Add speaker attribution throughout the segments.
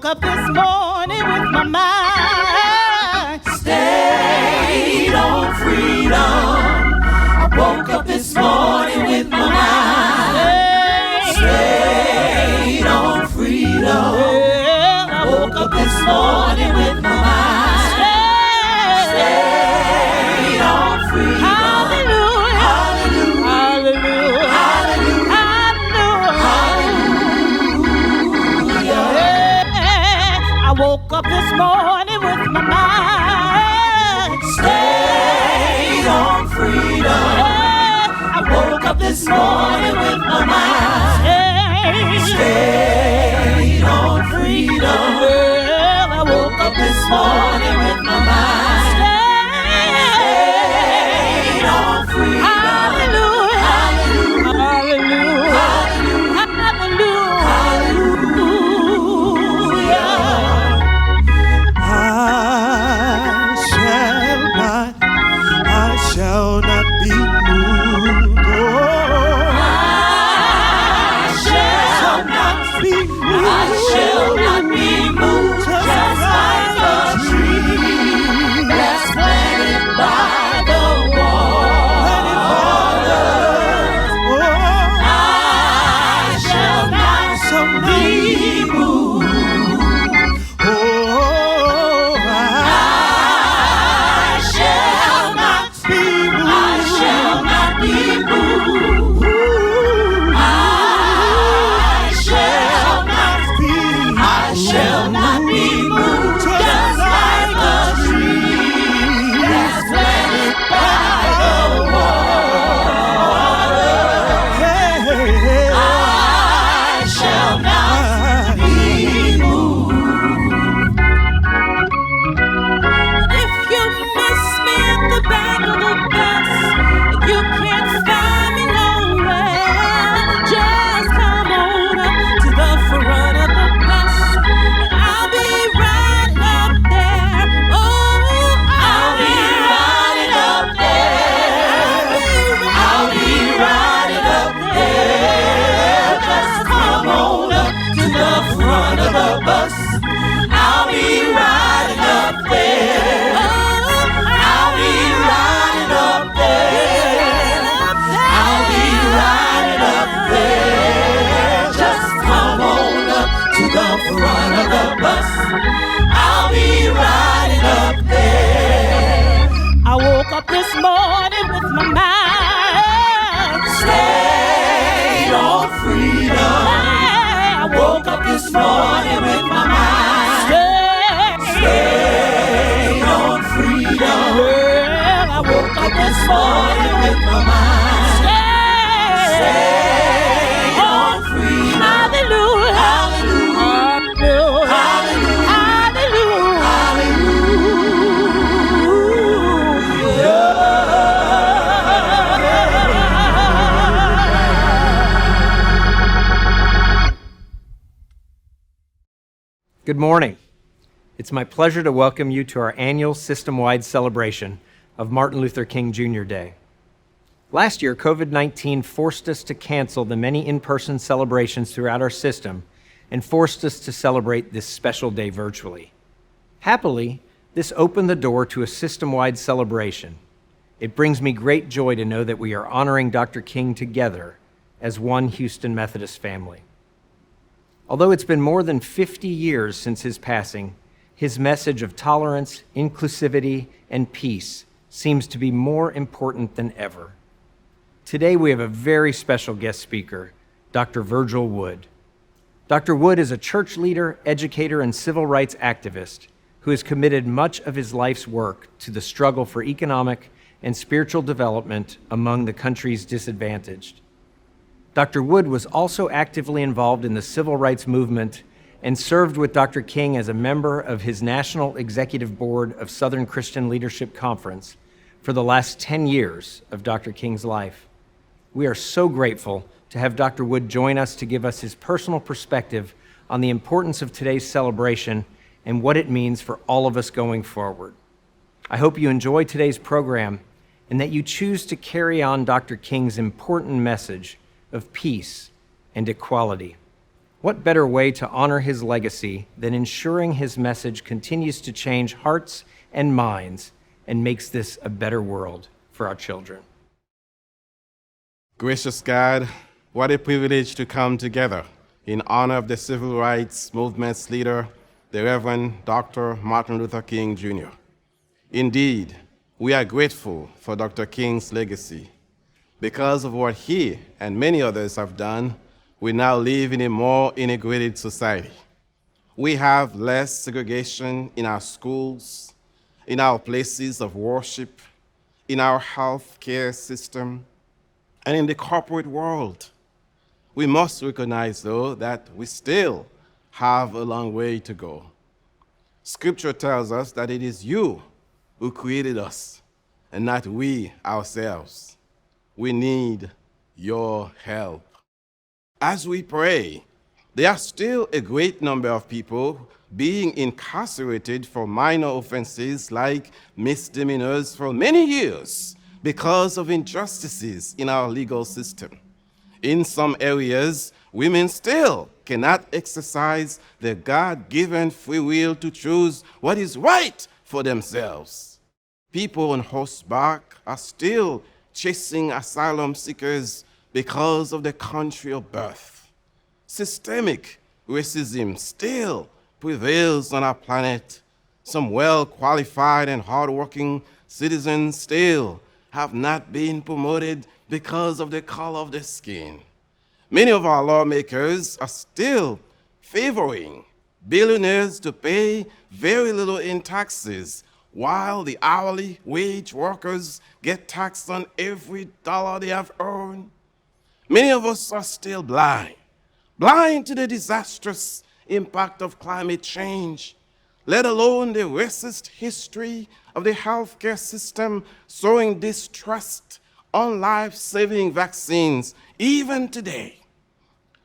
Speaker 1: up this morning with my mind
Speaker 2: stayed on freedom. I woke up this morning with my mind stayed on freedom. I woke up this morning with my mind stayed on freedom.
Speaker 1: Hallelujah, hallelujah, hallelujah, hallelujah. I woke up this morning with my mind
Speaker 2: stayed on freedom.
Speaker 1: I woke up this morning with my mind
Speaker 2: stayed on freedom.
Speaker 1: I woke up this morning with my mind
Speaker 2: stayed on freedom.
Speaker 1: Hallelujah, hallelujah, hallelujah, hallelujah.
Speaker 3: I shall not be moved. Oh,
Speaker 2: I shall not be moved. I shall not be moved. Just like a tree that's planted by the water. I shall not be moved.
Speaker 3: oh,
Speaker 2: I shall not be moved. I shall not be moved. I shall not be. I shall not be moved. Just like a tree that's planted by the water. I shall not be moved.
Speaker 1: If you miss me at the back of the bus, you can't find me nowhere. Just come on up to the front of the bus, and I'll be riding up there. Oh,
Speaker 2: I'll be riding up there. I'll be riding up there. Just come on up to the front of the bus. I'll be riding up there. I'll be riding up there. I'll be riding up there. Just come on up to the front of the bus. I'll be riding up there.
Speaker 1: I woke up this morning with my mind
Speaker 2: Stayed on freedom.
Speaker 1: I
Speaker 2: Woke up this morning with my mind stayed on freedom.
Speaker 1: I woke up
Speaker 2: This morning with my mind stayed on freedom.
Speaker 1: Hallelujah,
Speaker 2: Hallelujah.
Speaker 1: hallelujah,
Speaker 2: Hallelujah.
Speaker 4: Good morning. It's my pleasure to welcome you to our annual system-wide celebration of Martin Luther King Jr. Day. Last year, COVID-19 forced us to cancel the many in-person celebrations throughout our system and forced us to celebrate this special day virtually. Happily, this opened the door to a system-wide celebration. It brings me great joy to know that we are honoring Dr. King together as one Houston Methodist family. Although it's been more than 50 years since his passing, his message of tolerance, inclusivity, and peace seems to be more important than ever. Today we have a very special guest speaker, Dr. Virgil Wood. Dr. Wood is a church leader, educator, and civil rights activist who has committed much of his life's work to the struggle for economic and spiritual development among the country's disadvantaged. Dr. Wood was also actively involved in the civil rights movement and served with Dr. King as a member of his National Executive Board of Southern Christian Leadership Conference for the last 10 years of Dr. King's life. We are so grateful to have Dr. Wood join us to give us his personal perspective on the importance of today's celebration and what it means for all of us going forward. I hope you enjoy today's program and that you choose to carry on Dr. King's important message of peace and equality. What better way to honor his legacy than ensuring his message continues to change hearts and minds and makes this a better world for our children?
Speaker 5: Gracious God, what a privilege to come together in honor of the civil rights movement's leader, the Reverend Dr. Martin Luther King Jr. Indeed, we are grateful for Dr. King's legacy. Because of what he and many others have done, we now live in a more integrated society. We have less segregation in our schools, in our places of worship, in our health care system, and in the corporate world. We must recognize, though, that we still have a long way to go. Scripture tells us that it is you who created us, and not we ourselves. We need your help. As we pray, there are still a great number of people being incarcerated for minor offenses like misdemeanors for many years because of injustices in our legal system. In some areas, women still cannot exercise their God-given free will to choose what is right for themselves. People on horseback are still chasing asylum seekers because of their country of birth. Systemic racism still prevails on our planet. Some well-qualified and hardworking citizens still have not been promoted because of the color of their skin. Many of our lawmakers are still favoring billionaires to pay very little in taxes, while the hourly wage workers get taxed on every dollar they have earned. Many of us are still blind to the disastrous impact of climate change, let alone the racist history of the healthcare system sowing distrust on life-saving vaccines even today.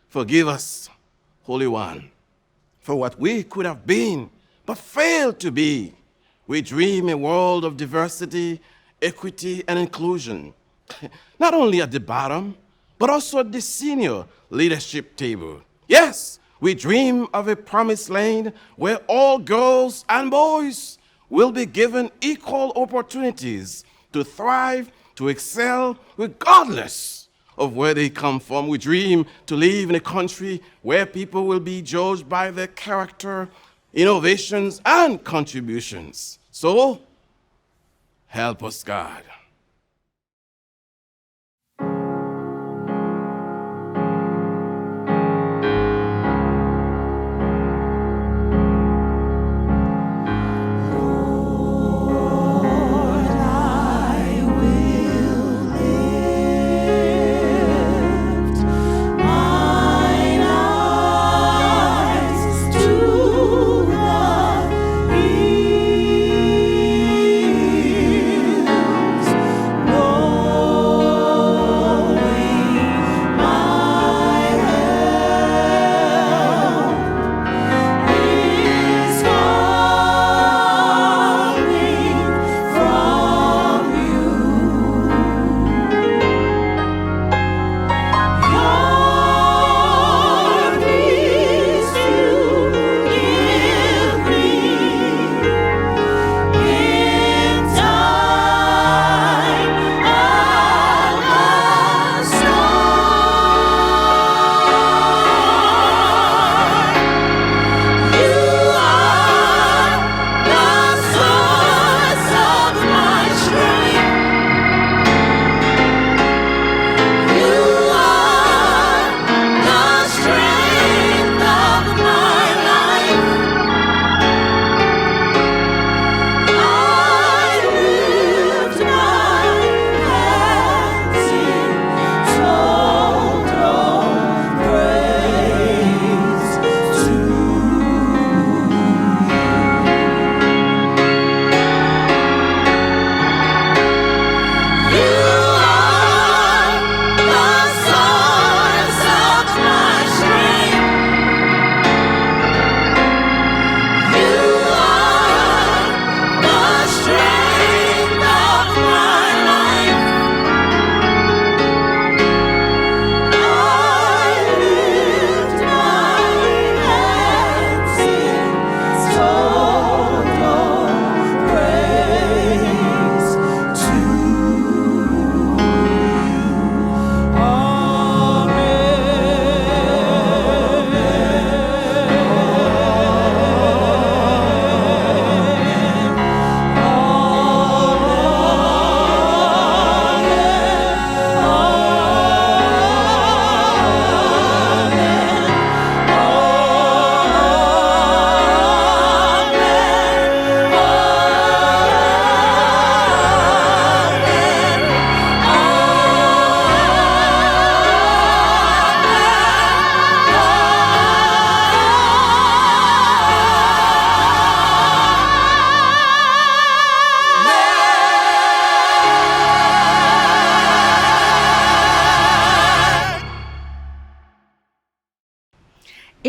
Speaker 5: Forgive us, Holy One, for what we could have been but failed to be. We dream a world of diversity, equity, and inclusion, not only at the bottom, but also at the senior leadership table. Yes, we dream of a promised land where all girls and boys will be given equal opportunities to thrive, to excel, regardless of where they come from. We dream to live in a country where people will be judged by their character, innovations, and contributions. So, help us, God.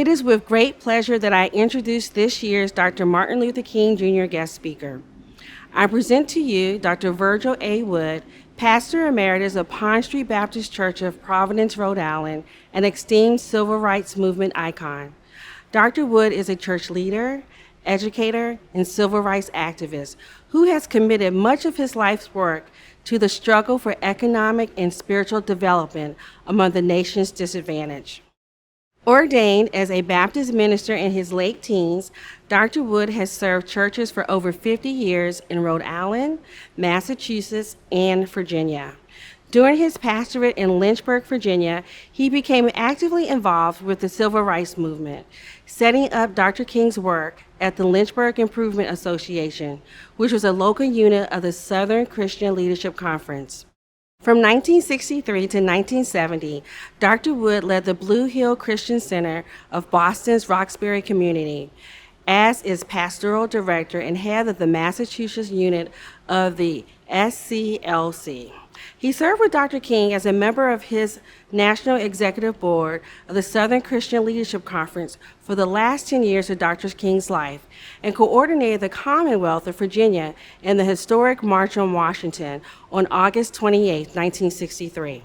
Speaker 6: It is with great pleasure that I introduce this year's Dr. Martin Luther King Jr. guest speaker. I present to you Dr. Virgil A. Wood, Pastor Emeritus of Pond Street Baptist Church of Providence, Rhode Island, an esteemed civil rights movement icon. Dr. Wood is a church leader, educator, and civil rights activist who has committed much of his life's work to the struggle for economic and spiritual development among the nation's disadvantaged. Ordained as a Baptist minister in his late teens, Dr. Wood has served churches for over 50 years in Rhode Island, Massachusetts, and Virginia. During his pastorate in Lynchburg, Virginia, he became actively involved with the civil rights movement, setting up Dr. King's work at the Lynchburg Improvement Association, which was a local unit of the Southern Christian Leadership Conference. From 1963 to 1970, Dr. Wood led the Blue Hill Christian Center of Boston's Roxbury community as its pastoral director and head of the Massachusetts unit of the SCLC. He served with Dr. King as a member of his National Executive Board of the Southern Christian Leadership Conference for the last 10 years of Dr. King's life and coordinated the Commonwealth of Virginia and the historic March on Washington on August 28, 1963.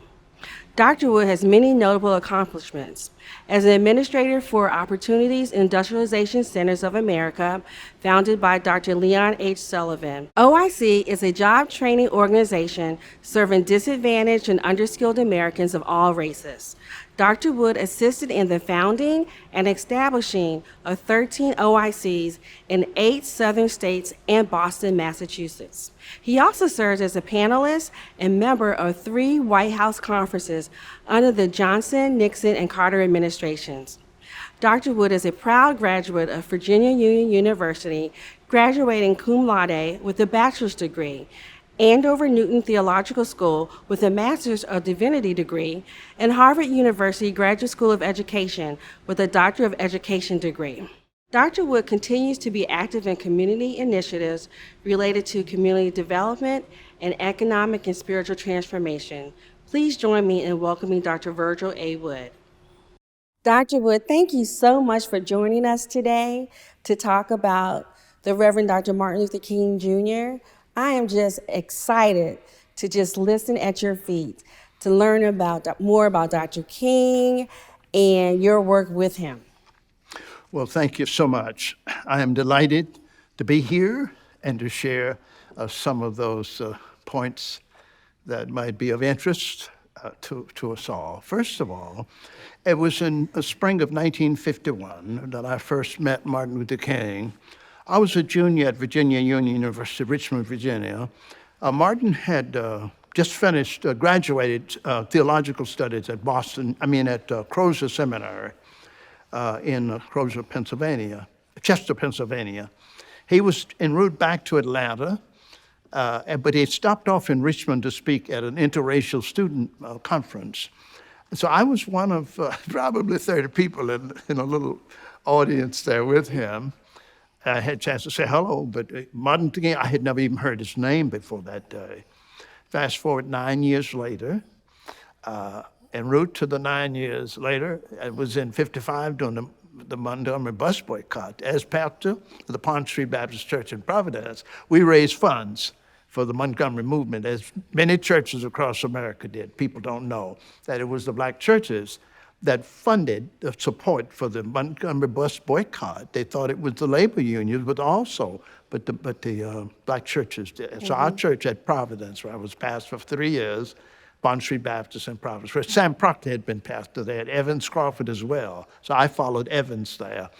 Speaker 6: Dr. Wood has many notable accomplishments. As an administrator for Opportunities Industrialization Centers of America, founded by Dr. Leon H. Sullivan. OIC is a job training organization serving disadvantaged and underskilled Americans of all races. Dr. Wood assisted in the founding and establishing of 13 OICs in 8 southern states and Boston, Massachusetts. He also serves as a panelist and member of 3 White House conferences under the Johnson, Nixon, and Carter administrations. Dr. Wood is a proud graduate of Virginia Union University, graduating cum laude with a bachelor's degree, Andover Newton Theological School with a Master's of Divinity degree, and Harvard University Graduate School of Education with a Doctor of Education degree. Dr. Wood continues to be active in community initiatives related to community development and economic and spiritual transformation. Please join me in welcoming Dr. Virgil A. Wood. Dr. Wood, thank you so much for joining us today to talk about the Reverend Dr. Martin Luther King Jr. I am just excited to just listen at your feet, to learn more about Dr. King and your work with him.
Speaker 7: Well, thank you so much. I am delighted to be here and to share some of those points that might be of interest to us all. First of all, it was in the spring of 1951 that I first met Martin Luther King. I was a junior at Virginia Union University, Richmond, Virginia. Martin had just finished, graduated theological studies at Crozer Seminary in Crozer, Pennsylvania, Chester, Pennsylvania. He was en route back to Atlanta, but he stopped off in Richmond to speak at an interracial student conference. So I was one of probably 30 people in a little audience there with him. I had a chance to say hello, but Martin King, I had never even heard his name before that day. Fast forward 9 years later, en route to the 9 years later, it was in 55 during the Montgomery bus boycott. As pastor of the Pond Street Baptist Church in Providence, we raised funds for the Montgomery movement, as many churches across America did. People don't know that it was the black churches that funded the support for the Montgomery bus boycott. They thought it was the labor unions, but the black churches did. Mm-hmm. So our church at Providence, where I was pastor for 3 years, Pond Street Baptist in Providence, where Sam Proctor had been pastor there, at Evans Crawford as well. So I followed Evans there.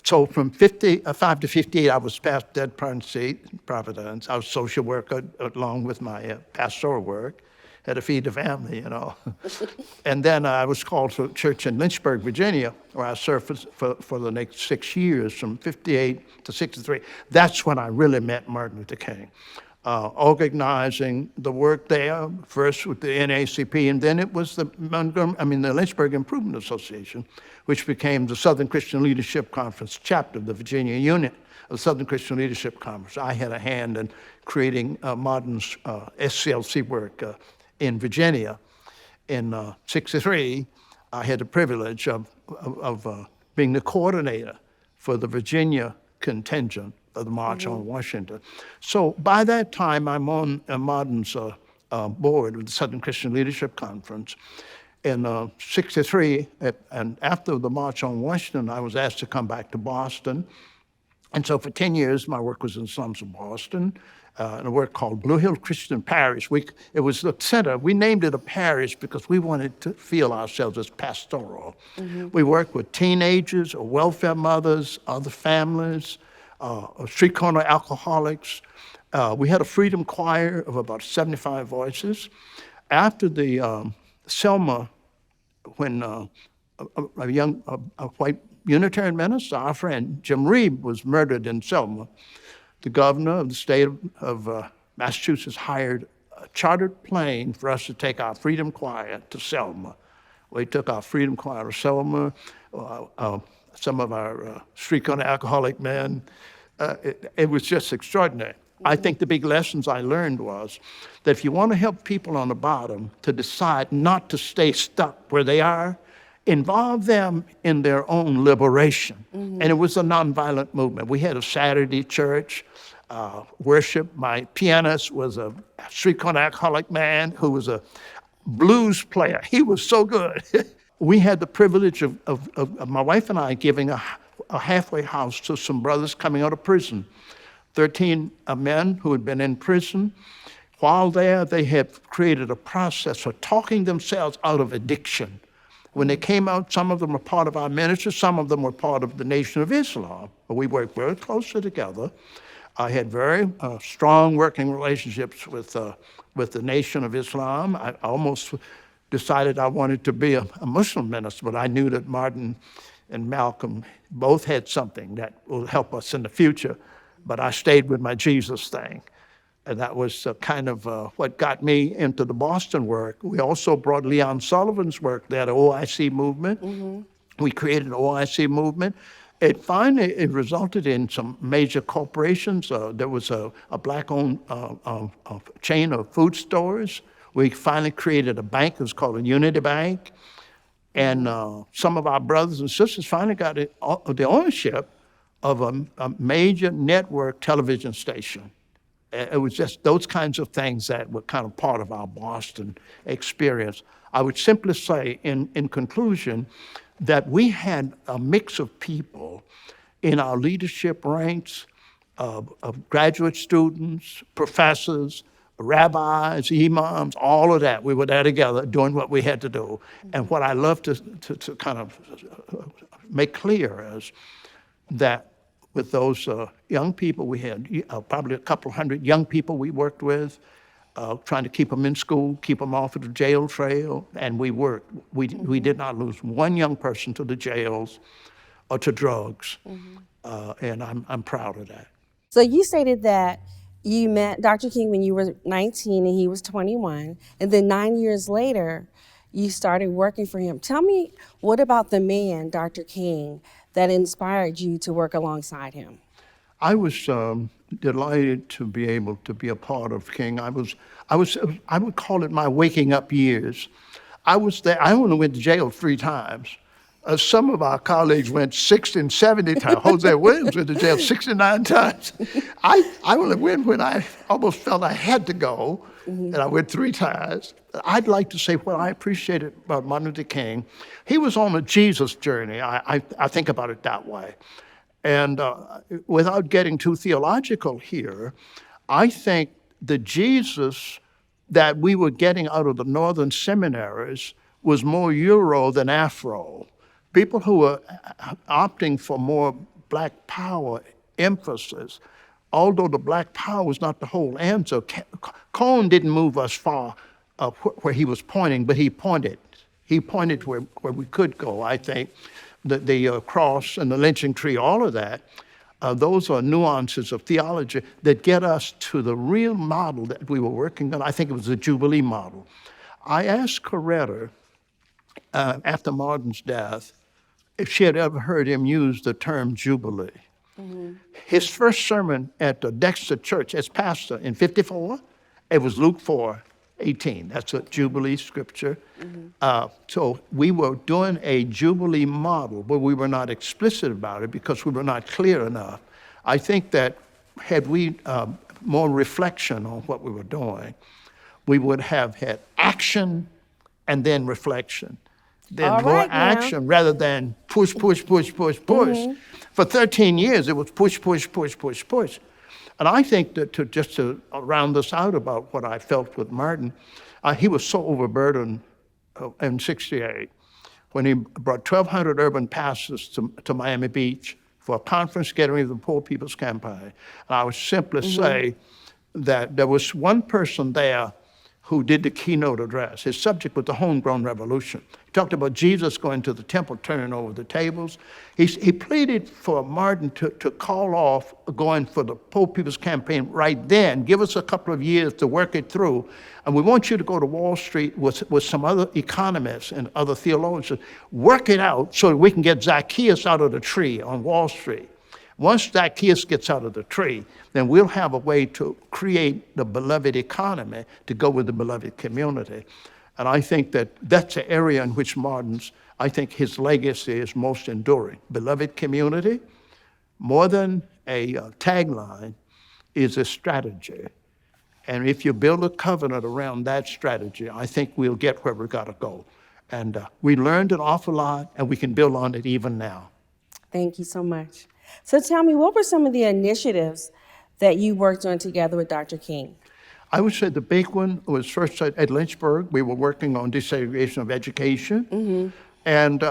Speaker 7: So from 55 to 58, I was pastor at Pond Street, Providence. I was social worker along with my pastoral work. Had to feed the family, you know. And then I was called to a church in Lynchburg, Virginia, where I served for the next 6 years, from 58 to 63. That's when I really met Martin Luther King. Organizing the work there, first with the NAACP, and then it was the Lynchburg Improvement Association, which became the Southern Christian Leadership Conference chapter of the Virginia unit of the Southern Christian Leadership Conference. I had a hand in creating Martin's SCLC work in Virginia. In 63, I had the privilege of being the coordinator for the Virginia contingent of the March on Washington. So by that time, I'm on Martin's board of the Southern Christian Leadership Conference. In '63, and after the March on Washington, I was asked to come back to Boston. And so for 10 years, my work was in the slums of Boston, in a work called Blue Hill Christian Parish. It was the center. We named it a parish because we wanted to feel ourselves as pastoral. We worked with teenagers, or welfare mothers, other families, street corner alcoholics. We had a freedom choir of about 75 voices. After the Selma, when a white Unitarian minister, our friend Jim Reeb, was murdered in Selma, the governor of the state of Massachusetts hired a chartered plane for us to take our freedom choir to Selma. We took our freedom choir to Selma, some of our street corner alcoholic men. It was just extraordinary. I think the big lessons I learned was that if you want to help people on the bottom to decide not to stay stuck where they are, involve them in their own liberation. And it was a nonviolent movement. We had a Saturday church worship. My pianist was a street corner alcoholic man who was a blues player. He was so good. We had the privilege of my wife and I giving a halfway house to some brothers coming out of prison. 13 men who had been in prison. While there, they had created a process for talking themselves out of addiction. When they came out, some of them were part of our ministry, some of them were part of the Nation of Islam. We worked very closely together. I had very strong working relationships with the Nation of Islam. I almost decided I wanted to be a Muslim minister, but I knew that Martin and Malcolm both had something that will help us in the future. But I stayed with my Jesus thing. And that was kind of what got me into the Boston work. We also brought Leon Sullivan's work there, the OIC movement. We created an OIC movement. It resulted in some major corporations. There was a black-owned chain of food stores. We finally created a bank. It was called a Unity Bank. And some of our brothers and sisters finally got the ownership of a major network television station. It was just those kinds of things that were kind of part of our Boston experience. I would simply say, in conclusion, that we had a mix of people in our leadership ranks, of graduate students, professors, rabbis, imams, all of that. We were there together doing what we had to do. And what I love to kind of make clear is that with those young people, we had probably a couple hundred young people we worked with, trying to keep them in school, keep them off of the jail trail, and we worked. We did not lose one young person to the jails or to drugs, and I'm proud of that.
Speaker 6: So you stated that you met Dr. King when you were 19 and he was 21, and then 9 years later, you started working for him. Tell me, what about the man, Dr. King, that inspired you to work alongside him?
Speaker 7: I was delighted to be able to be a part of King. I would call it my waking up years. I was there. I only went to jail 3 times. Some of our colleagues went 60 and 70 times. Jose Williams went to jail 69 times. I only went when I almost felt I had to go, and I went 3 times. I'd like to say what I appreciated about Martin Luther King. He was on a Jesus journey. I think about it that way. And without getting too theological here, I think the Jesus that we were getting out of the northern seminaries was more Euro than Afro. People who were opting for more black power emphasis, although the black power was not the whole answer. Cone didn't move us far where he was pointing, but he pointed. He pointed where we could go, I think. The cross and the lynching tree, all of that, those are nuances of theology that get us to the real model that we were working on. I think it was the Jubilee model. I asked Coretta, after Martin's death, if she had ever heard him use the term Jubilee. His first sermon at the Dexter Church as pastor in '54, it was Luke 4. 18. That's a Jubilee scripture. So we were doing a Jubilee model, but we were not explicit about it because we were not clear enough. I think that had we more reflection on what we were doing, we would have had action and then reflection. Then
Speaker 6: All
Speaker 7: more
Speaker 6: right, now.
Speaker 7: action rather than push, push, push, push, push. For 13 years, it was push, push, push, push, push. And I think that to round this out about what I felt with Martin, he was so overburdened in '68 when he brought 1,200 urban pastors to Miami Beach for a conference getting ready for the Poor People's Campaign. And I would simply say that there was one person there who did the keynote address. His subject was the homegrown revolution. He talked about Jesus going to the temple, turning over the tables. He pleaded for Martin to call off going for the Poor People's Campaign right then. Give us a couple of years to work it through. And we want you to go to Wall Street with some other economists and other theologians. Work it out so that we can get Zacchaeus out of the tree on Wall Street. Once Zacchaeus gets out of the tree, then we'll have a way to create the beloved economy to go with the beloved community. And I think that that's the area in which I think his legacy is most enduring. Beloved community, more than a tagline, is a strategy. And if you build a covenant around that strategy, I think we'll get where we've got to go. And we learned an awful lot, and we can build on it even now.
Speaker 6: Thank you so much. So tell me, what were some of the initiatives that you worked on together with Dr. King?
Speaker 7: I would say the big one was first at Lynchburg. We were working on desegregation of education. And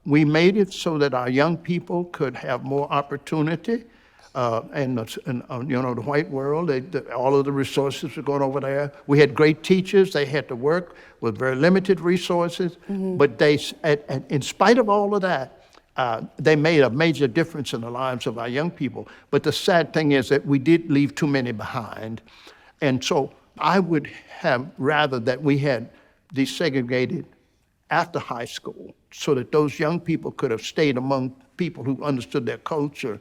Speaker 7: we made it so that our young people could have more opportunity. And the white world, all of the resources were going over there. We had great teachers. They had to work with very limited resources. But in spite of all of that, they made a major difference in the lives of our young people. But the sad thing is that we did leave too many behind. And so I would have rather that we had desegregated after high school so that those young people could have stayed among people who understood their culture.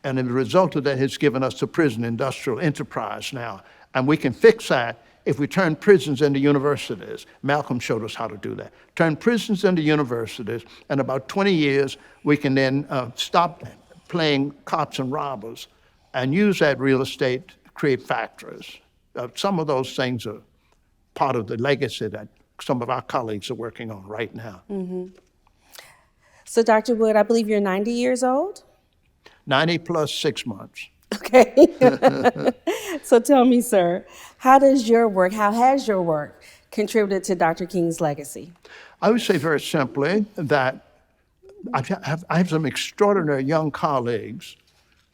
Speaker 7: And the result of that has given us the prison industrial enterprise now. And we can fix that if we turn prisons into universities. Malcolm showed us how to do that. Turn prisons into universities, and about 20 years, we can then stop playing cops and robbers and use that real estate to create factories. Some of those things are part of the legacy that some of our colleagues are working on right now.
Speaker 6: So Dr. Wood, I believe you're 90 years old?
Speaker 7: 90 plus 6 months.
Speaker 6: Okay. So tell me, sir, how has your work contributed to Dr. King's legacy?
Speaker 7: I would say very simply that I have some extraordinary young colleagues.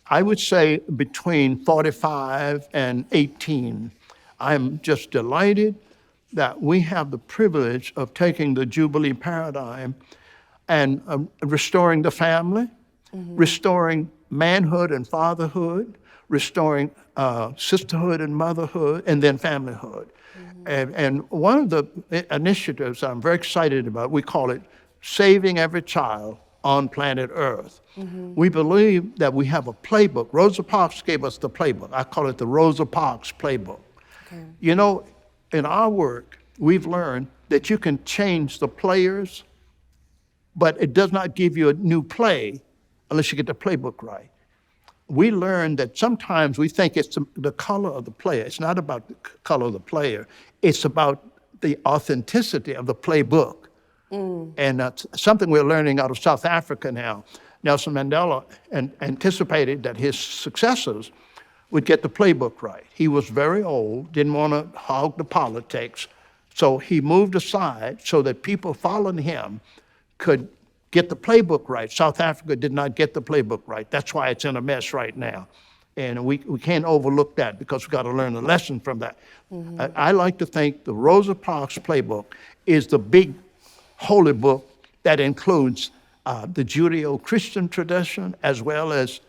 Speaker 7: I would say between 45 and 18. I'm just delighted that we have the privilege of taking the Jubilee paradigm and restoring the family, restoring manhood and fatherhood, restoring sisterhood and motherhood, and then familyhood. And one of the initiatives I'm very excited about, we call it Saving Every Child on Planet Earth. We believe that we have a playbook. Rosa Parks gave us the playbook. I call it the Rosa Parks playbook. Okay. You know, in our work, we've learned that you can change the players, but it does not give you a new play unless you get the playbook right. We learned that sometimes we think it's the color of the player. It's not about the color of the player. It's about the authenticity of the playbook. And that's something we're learning out of South Africa now. Nelson Mandela anticipated that his successors would get the playbook right. He was very old, didn't want to hog the politics, so he moved aside so that people following him could get the playbook right. South Africa did not get the playbook right. That's why it's in a mess right now. And we can't overlook that because we've got to learn a lesson from that. I like to think the Rosa Parks playbook is the big holy book that includes the Judeo-Christian tradition as well as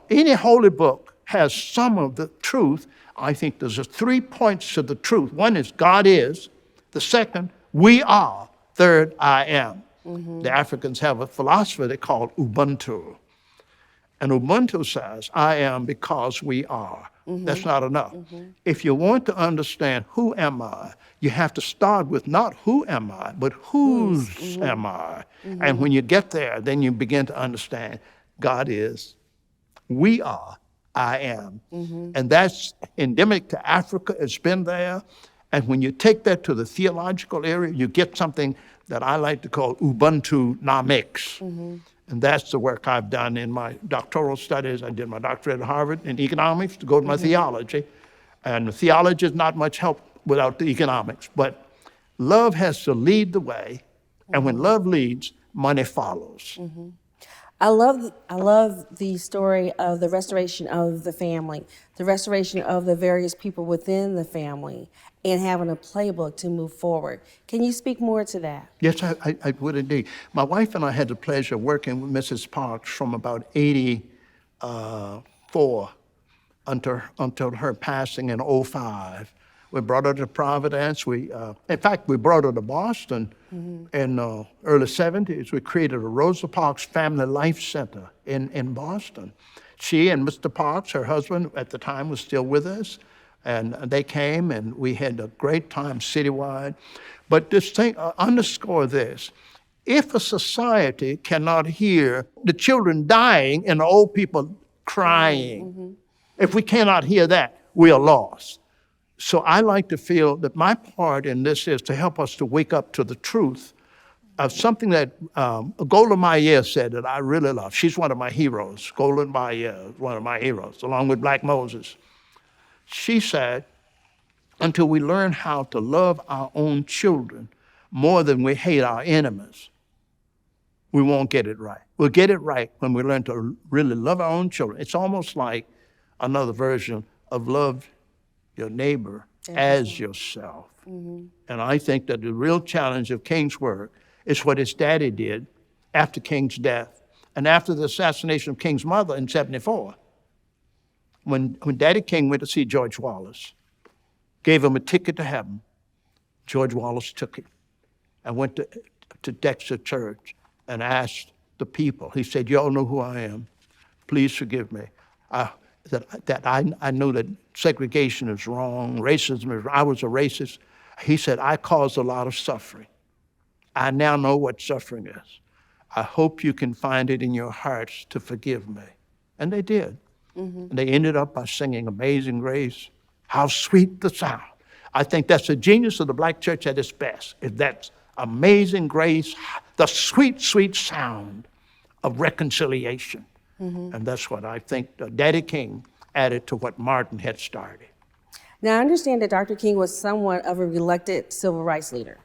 Speaker 7: any holy book has some of the truth. I think there's 3 points to the truth. One is God is. The second, we are. Third, I am. The Africans have a philosophy they call Ubuntu. And Ubuntu says, I am because we are. That's not enough. If you want to understand who am I, you have to start with not who am I, but whose am I. And when you get there, then you begin to understand God is, we are, I am. And that's endemic to Africa. It's been there. And when you take that to the theological area, you get something that I like to call Ubuntu-nomics. And that's the work I've done in my doctoral studies. I did my doctorate at Harvard in economics to go to my theology. And the theology is not much help without the economics. But love has to lead the way. And when love leads, money follows.
Speaker 6: I love the story of the restoration of the family, the restoration of the various people within the family, and having a playbook to move forward. Can you speak more to that?
Speaker 7: Yes, I would indeed. My wife and I had the pleasure of working with Mrs. Parks from about 84 until her passing in 05. We brought her to Providence. In fact, we brought her to Boston in early 70s. We created a Rosa Parks Family Life Center in Boston. She and Mr. Parks, her husband at the time, was still with us. And they came, and we had a great time citywide. But this thing, underscore this. If a society cannot hear the children dying and the old people crying, if we cannot hear that, we are lost. So I like to feel that my part in this is to help us to wake up to the truth of something that Golda Meir said that I really love. She's one of my heroes. Golda Meir is one of my heroes, along with Black Moses. She said, until we learn how to love our own children more than we hate our enemies, we won't get it right. We'll get it right when we learn to really love our own children. It's almost like another version of love your neighbor as yourself. And I think that the real challenge of King's work is what his daddy did after King's death and after the assassination of King's mother in 74. When Daddy King went to see George Wallace, gave him a ticket to heaven, George Wallace took it and went to Dexter Church and asked the people. He said, you all know who I am. Please forgive me. I know that segregation is wrong, racism is wrong. I was a racist. He said, I caused a lot of suffering. I now know what suffering is. I hope you can find it in your hearts to forgive me. And they did. And they ended up by singing Amazing Grace. How sweet the sound. I think that's the genius of the Black church at its best, is that amazing grace, the sweet, sweet sound of reconciliation. And that's what I think Daddy King added to what Martin had started.
Speaker 6: Now, I understand that Dr. King was somewhat of a reluctant civil rights leader.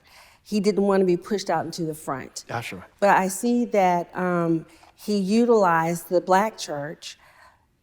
Speaker 6: He didn't want to be pushed out into the front.
Speaker 7: That's right.
Speaker 6: But I see that he utilized the Black church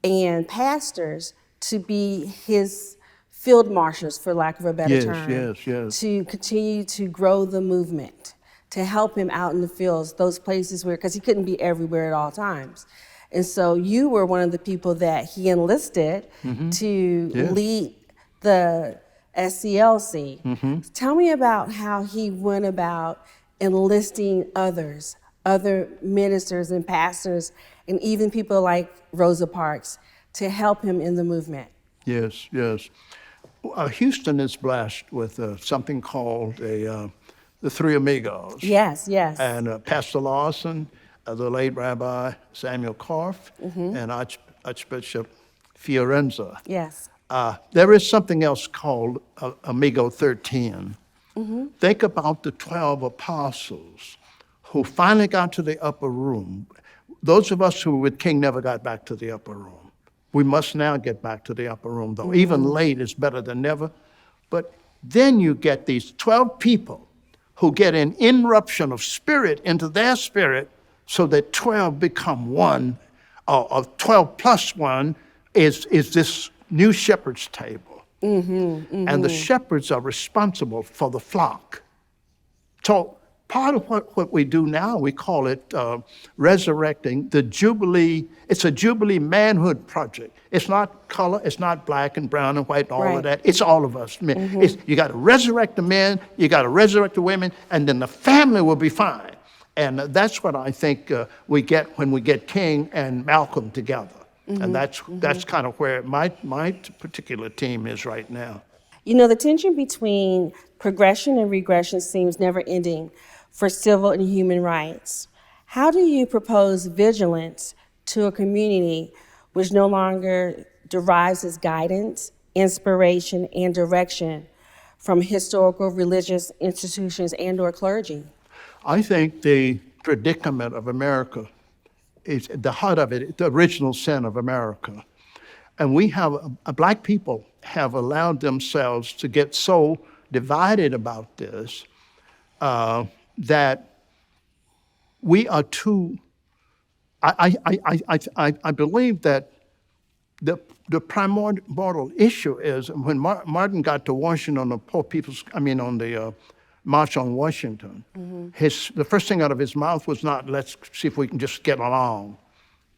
Speaker 6: and pastors to be his field marshals, for lack of a better term.
Speaker 7: Yes.
Speaker 6: To continue to grow the movement, to help him out in the fields, those places where, because he couldn't be everywhere at all times. And so you were one of the people that he enlisted to lead the SCLC. Tell me about how he went about enlisting others, other ministers and pastors, and even people like Rosa Parks to help him in the movement.
Speaker 7: Yes. Houston is blessed with something called the Three Amigos.
Speaker 6: Yes.
Speaker 7: And Pastor Lawson, the late Rabbi Samuel Korff, and Archbishop Fiorenza.
Speaker 6: Yes.
Speaker 7: There is something else called Amigo 13. Think about the 12 apostles who finally got to the upper room. Those of us who were with King never got back to the upper room. We must now get back to the upper room, though. Even late is better than never. But then you get these 12 people who get an interruption of spirit into their spirit so that 12 become one, or 12 plus one is this new shepherd's table. And the shepherds are responsible for the flock. So part of what we do now, we call it resurrecting the Jubilee. It's a Jubilee manhood project. It's not color, it's not black and brown and white and all of that. It's all of us. You got to resurrect the men, you got to resurrect the women, and then the family will be fine. And that's what I think we get when we get King and Malcolm together. And that's kind of where my particular team is right now.
Speaker 6: You know, the tension between progression and regression seems never ending for civil and human rights. How do you propose vigilance to a community which no longer derives its guidance, inspiration, and direction from historical religious institutions and/or clergy?
Speaker 7: I think the predicament of America is the heart of it, the original sin of America. And we have, black people have allowed themselves to get so divided about this that we are too, I believe that the primordial issue is when Martin got to Washington on the March on Washington, the first thing out of his mouth was not, let's see if we can just get along.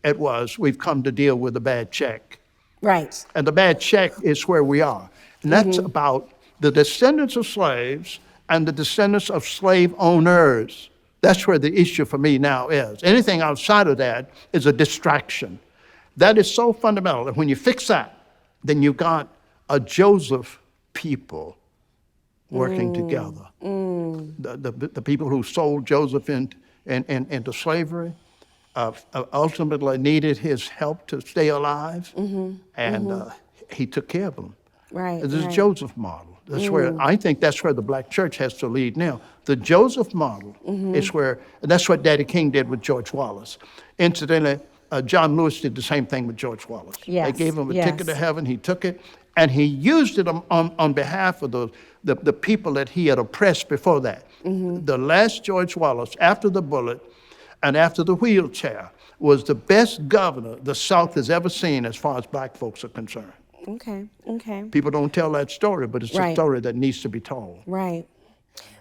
Speaker 7: It was, we've come to deal with a bad check.
Speaker 6: Right.
Speaker 7: And the bad check is where we are. And that's about the descendants of slaves and the descendants of slave owners. That's where the issue for me now is. Anything outside of that is a distraction. That is so fundamental. And when you fix that, then you've got a Joseph people working together. The people who sold Joseph into slavery ultimately needed his help to stay alive, and he took care of them.
Speaker 6: Right.
Speaker 7: This is Joseph model. That's where I think that's where the black church has to lead now. The Joseph model is where, and that's what Daddy King did with George Wallace. Incidentally, John Lewis did the same thing with George Wallace.
Speaker 6: Yes.
Speaker 7: They gave him a ticket to heaven. He took it, and he used it on behalf of the people that he had oppressed before that. The last George Wallace, after the bullet and after the wheelchair, was the best governor the South has ever seen as far as black folks are concerned.
Speaker 6: Okay.
Speaker 7: People don't tell that story, but it's a story that needs to be told.
Speaker 6: Right.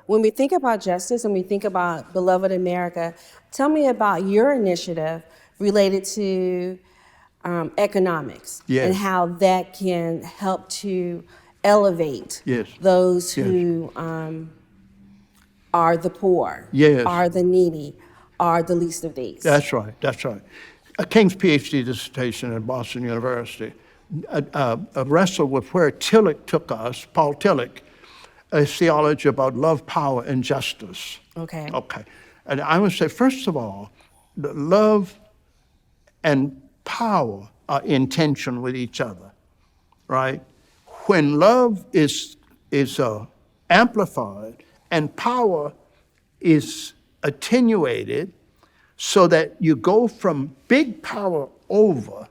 Speaker 6: When we think about justice and we think about Beloved America, tell me about your initiative related to economics and how that can help to elevate those who are the poor, are the needy, are the least of these.
Speaker 7: That's right. A King's PhD dissertation at Boston University wrestled with where Tillich took us, Paul Tillich, a theology about love, power, and justice.
Speaker 6: Okay.
Speaker 7: And I would say, first of all, love and power are in tension with each other, right? When love is amplified and power is attenuated so that you go from big power over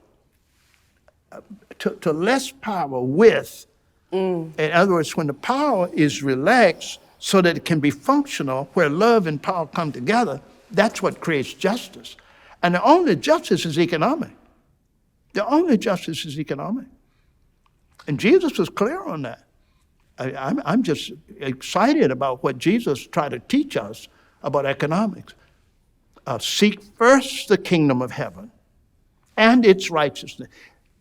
Speaker 7: to less power with. In other words, when the power is relaxed so that it can be functional, where love and power come together, that's what creates justice. And the only justice is economic. And Jesus was clear on that. I'm just excited about what Jesus tried to teach us about economics. Seek first the kingdom of heaven and its righteousness.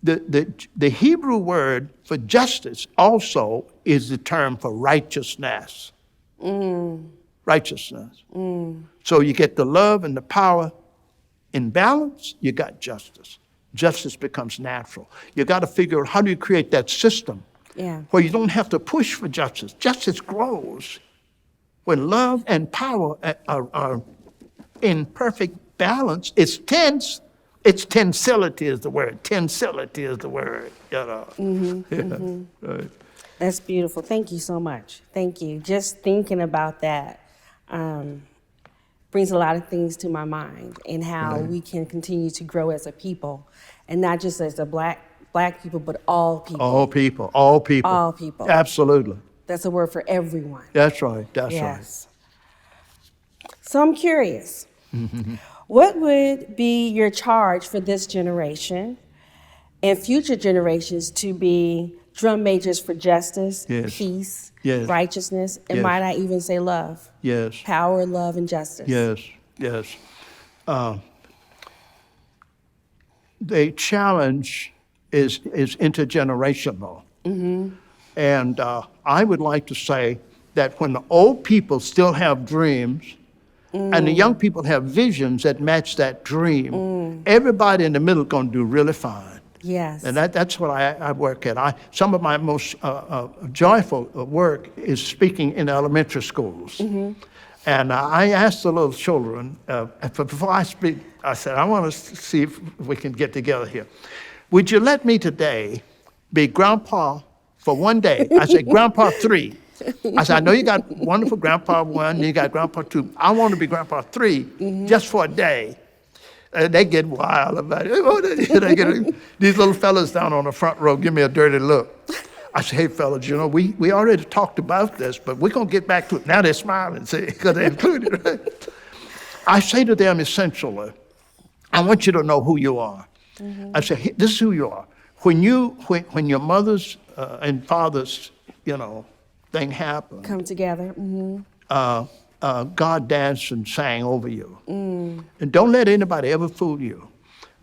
Speaker 7: The Hebrew word for justice also is the term for righteousness. Righteousness. So you get the love and the power in balance, you got justice. Justice becomes natural. You got to figure out how do you create that system where you don't have to push for justice. Justice grows when love and power are in perfect balance. It's tense. It's tensility is the word. Tensility is the word. Right.
Speaker 6: That's beautiful. Thank you so much. Thank you. Just thinking about that brings a lot of things to my mind and how we can continue to grow as a people, and not just as a black people, but all people.
Speaker 7: All people.
Speaker 6: All people.
Speaker 7: Absolutely.
Speaker 6: That's a word for everyone.
Speaker 7: That's right.
Speaker 6: Yes. So I'm curious. What would be your charge for this generation and future generations to be drum majors for justice, peace, righteousness, and might I even say love?
Speaker 7: Yes.
Speaker 6: Power, love, and justice.
Speaker 7: Yes. The challenge is intergenerational. And I would like to say that when the old people still have dreams And the young people have visions that match that dream. Everybody in the middle is going to do really fine.
Speaker 6: Yes.
Speaker 7: And that's what I work at. Some of my most joyful work is speaking in elementary schools. And I asked the little children, before I speak, I said, I want to see if we can get together here. Would you let me today be grandpa for one day? I said, grandpa 3. I said, I know you got wonderful grandpa 1, you got grandpa 2. I want to be grandpa 3 just for a day. They get wild about it. These little fellas down on the front row give me a dirty look. I say, hey, fellas, you know, we already talked about this, but we're going to get back to it. Now they're smiling, see, because they're included, right? I say to them essentially, I want you to know who you are. I say, hey, this is who you are. When your mother's and father's, thing happened.
Speaker 6: Come together.
Speaker 7: God danced and sang over you. And don't let anybody ever fool you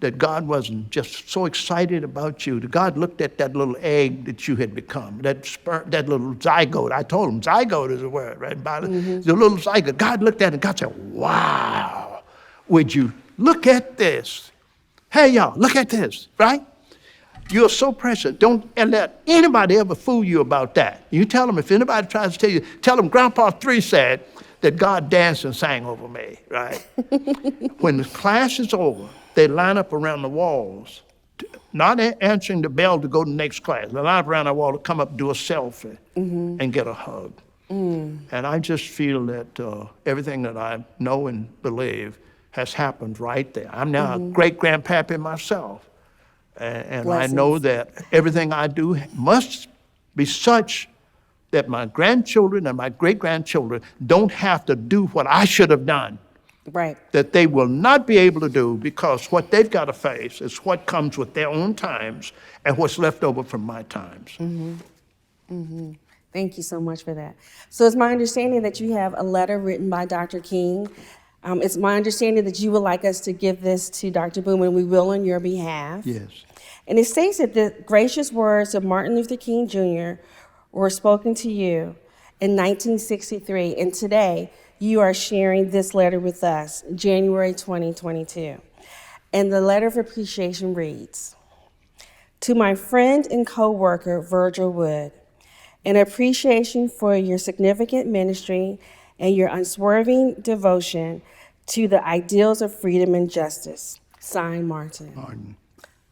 Speaker 7: that God wasn't just so excited about you. That God looked at that little egg that you had become, that little zygote. I told him, zygote is a word, right? The little zygote. God looked at it and God said, wow, would you look at this? Hey, y'all, look at this, right? You're so precious. Don't let anybody ever fool you about that. You tell them, if anybody tries to tell you, tell them Grandpa 3 said that God danced and sang over me, right? When the class is over, they line up around the walls, not answering the bell to go to the next class. They line up around the wall to come up, do a selfie, and get a hug. And I just feel that everything that I know and believe has happened right there. I'm now a great-grandpappy myself. And I know that everything I do must be such that my grandchildren and my great-grandchildren don't have to do what I should have done.
Speaker 6: Right.
Speaker 7: That they will not be able to do, because what they've got to face is what comes with their own times and what's left over from my times.
Speaker 6: Thank you so much for that. So it's my understanding that you have a letter written by Dr. King. It's my understanding that you would like us to give this to Dr. Boom, and we will on your behalf.
Speaker 7: Yes.
Speaker 6: And it states that the gracious words of Martin Luther King Jr. were spoken to you in 1963, and today you are sharing this letter with us, January 2022. And the letter of appreciation reads, to my friend and co-worker, Virgil Wood, in appreciation for your significant ministry and your unswerving devotion to the ideals of freedom and justice. Signed, Martin.
Speaker 7: Martin.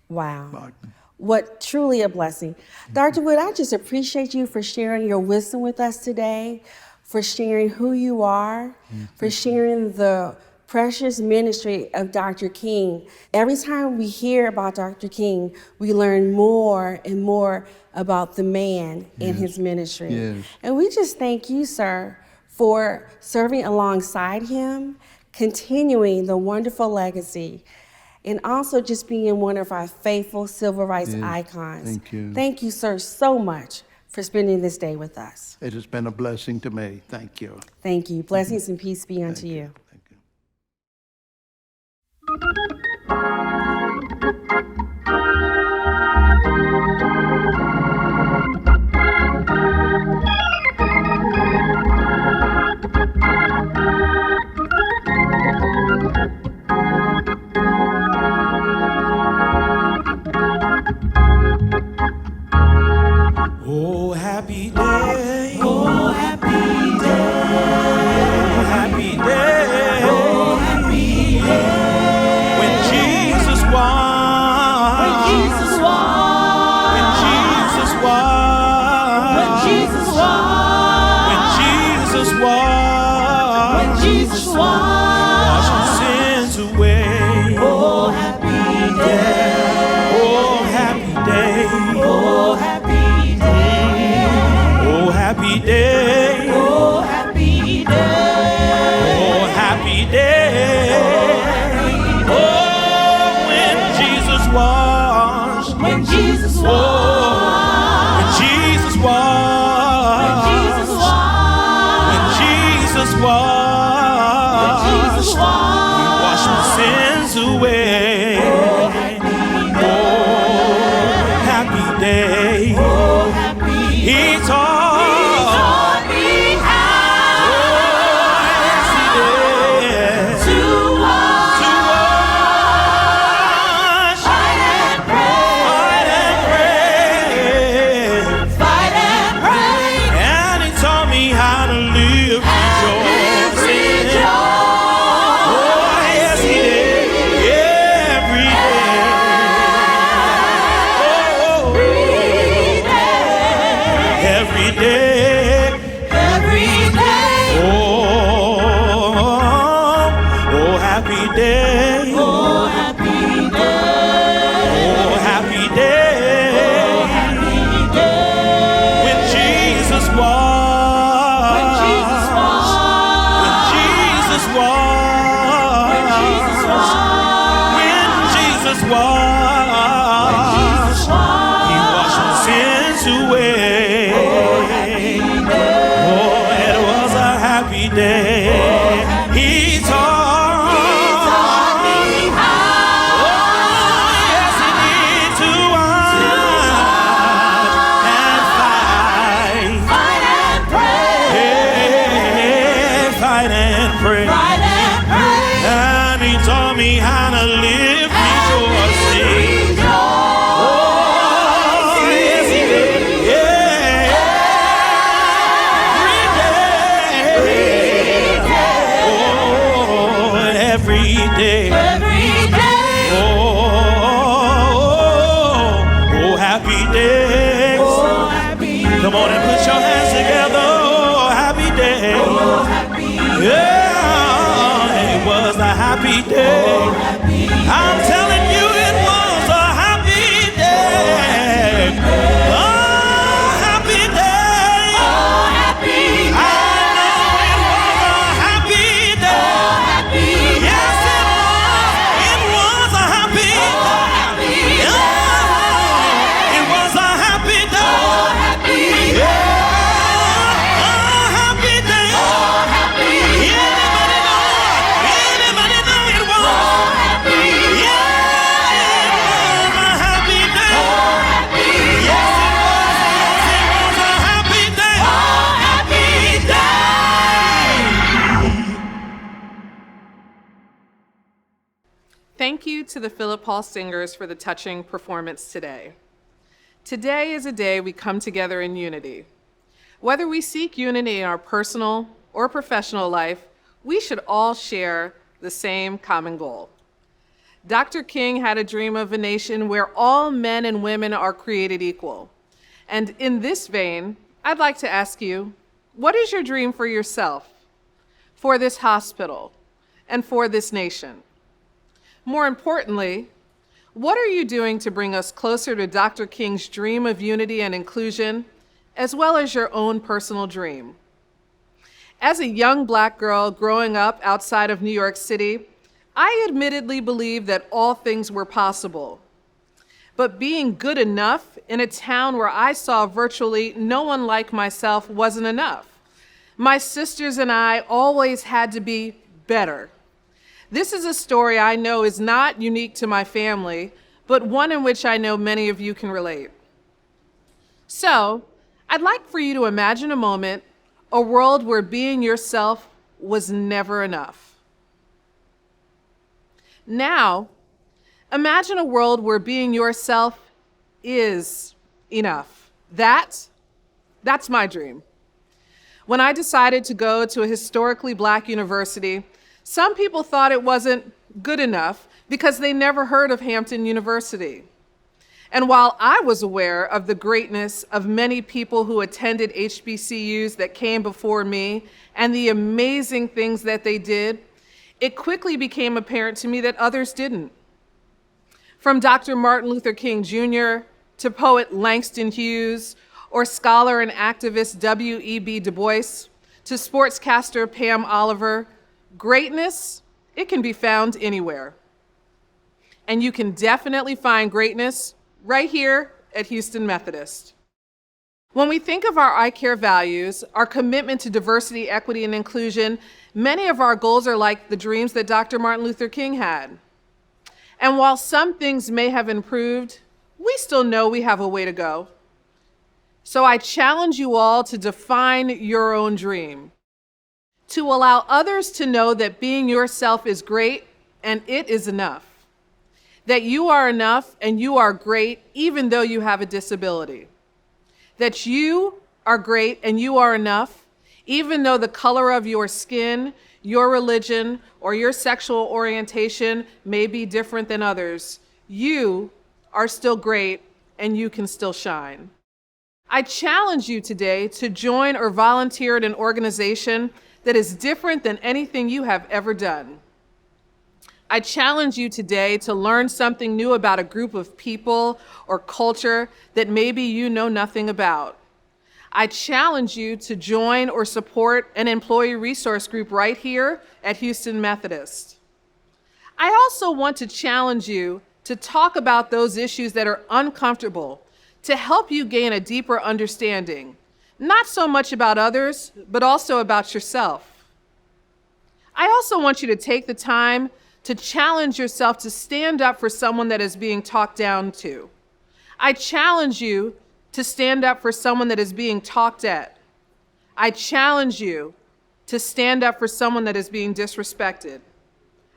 Speaker 6: Wow.
Speaker 7: Martin.
Speaker 6: What truly a blessing. Dr. Wood, I just appreciate you for sharing your wisdom with us today, for sharing who you are, for sharing the precious ministry of Dr. King. Every time we hear about Dr. King, we learn more and more about the man and his ministry.
Speaker 7: Yes.
Speaker 6: And we just thank you, sir, for serving alongside him, continuing the wonderful legacy, and also just being one of our faithful civil rights icons.
Speaker 7: Thank you.
Speaker 6: Thank you, sir, so much for spending this day with us.
Speaker 7: It has been a blessing to me. Thank you.
Speaker 6: Thank you. Blessings and peace be unto you.
Speaker 7: Thank you.
Speaker 3: Oh, happy day. Oh, happy day. Oh, happy day. Oh, happy day. When Jesus won. When Jesus won. When Jesus won. When Jesus won. When Jesus won. When Jesus won. Wash my sins away. Oh, happy day. Oh, happy day. Oh, happy happy day. Oh, happy day. Oh, happy day. Oh, when Jesus washed. When Jesus washed. When Jesus washed. When Jesus washed. When Jesus washed. When Jesus washed. He washed my sins away. Oh, happy day. Oh, happy day. He taught. washed, he washed my sins away. Oh, it was a happy day. He taught me how. Oh, yes, he did to fight and pray. Fight and pray. And he taught me how to live rejoicing. Oh, yes, he did. Yeah. Every day. Oh, happy days. Come on and put your hands together. Oh, happy day. Yeah, it was a happy day. I'm telling you, it was a happy day. Oh, happy day. I know it was a happy day. Yes, it was a happy day. Yeah, it was a happy day. Yeah, a happy day. Anybody know it was? Yeah, it was a happy day. Yes, it was a happy day.
Speaker 8: Thank you to the Philip Paul Singers for the touching performance today. Today is a day we come together in unity. Whether we seek unity in our personal or professional life, we should all share the same common goal. Dr. King had a dream of a nation where all men and women are created equal. And in this vein, I'd like to ask you, what is your dream for yourself, for this hospital, and for this nation? More importantly, what are you doing to bring us closer to Dr. King's dream of unity and inclusion, as well as your own personal dream? As a young Black girl growing up outside of New York City, I admittedly believed that all things were possible. But being good enough in a town where I saw virtually no one like myself wasn't enough. My sisters and I always had to be better. This is a story I know is not unique to my family, but one in which I know many of you can relate. So, I'd like for you to imagine a moment, a world where being yourself was never enough. Now, imagine a world where being yourself is enough. That's my dream. When I decided to go to a historically Black university, some people thought it wasn't good enough because they never heard of Hampton University. And while I was aware of the greatness of many people who attended HBCUs that came before me and the amazing things that they did, it quickly became apparent to me that others didn't. From Dr. Martin Luther King Jr. to poet Langston Hughes, or scholar and activist W.E.B. Du Bois, to sportscaster Pam Oliver, greatness, it can be found anywhere. And you can definitely find greatness right here at Houston Methodist. When we think of our iCare values, our commitment to diversity, equity, and inclusion, many of our goals are like the dreams that Dr. Martin Luther King had. And while some things may have improved, we still know we have a way to go. So I challenge you all to define your own dream, to allow others to know that being yourself is great and it is enough, that you are enough and you are great even though you have a disability, that you are great and you are enough even though the color of your skin, your religion, or your sexual orientation may be different than others. You are still great and you can still shine. I challenge you today to join or volunteer at an organization that is different than anything you have ever done. I challenge you today to learn something new about a group of people or culture that maybe you know nothing about. I challenge you to join or support an employee resource group right here at Houston Methodist. I also want to challenge you to talk about those issues that are uncomfortable, to help you gain a deeper understanding, not so much about others, but also about yourself. I also want you to take the time to challenge yourself to stand up for someone that is being talked down to. I challenge you to stand up for someone that is being talked at. I challenge you to stand up for someone that is being disrespected.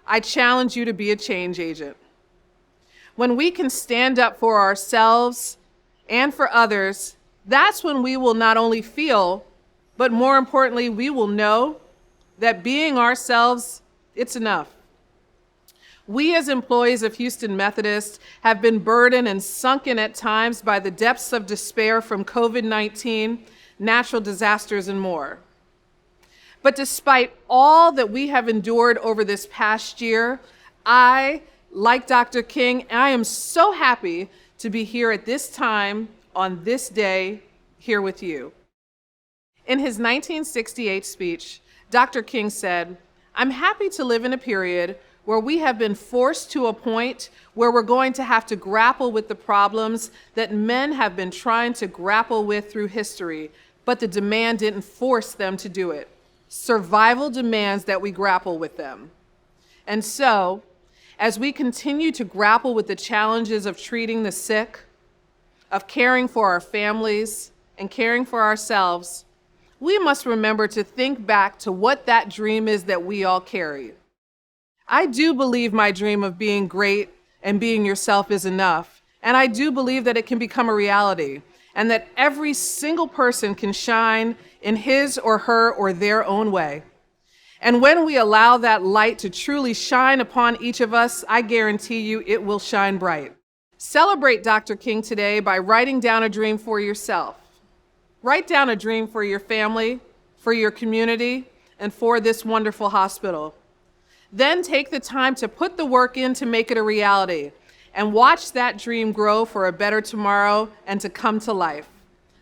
Speaker 8: I challenge you to be a change agent. When we can stand up for ourselves and for others, that's when we will not only feel, but more importantly, we will know that being ourselves, it's enough. We as employees of Houston Methodist have been burdened and sunken at times by the depths of despair from COVID-19, natural disasters, and more. But despite all that we have endured over this past year, I, like Dr. King, I am so happy to be here at this time, on this day, here with you. In his 1968 speech, Dr. King said, "I'm happy to live in a period where we have been forced to a point where we're going to have to grapple with the problems that men have been trying to grapple with through history, but the demand didn't force them to do it. Survival demands that we grapple with them." And so, as we continue to grapple with the challenges of treating the sick, of caring for our families, and caring for ourselves, we must remember to think back to what that dream is that we all carry. I do believe my dream of being great and being yourself is enough, and I do believe that it can become a reality, and that every single person can shine in his or her or their own way. And when we allow that light to truly shine upon each of us, I guarantee you it will shine bright. Celebrate Dr. King today by writing down a dream for yourself. Write down a dream for your family, for your community, and for this wonderful hospital. Then take the time to put the work in to make it a reality, and watch that dream grow for a better tomorrow and to come to life.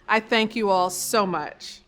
Speaker 8: I thank you all so much.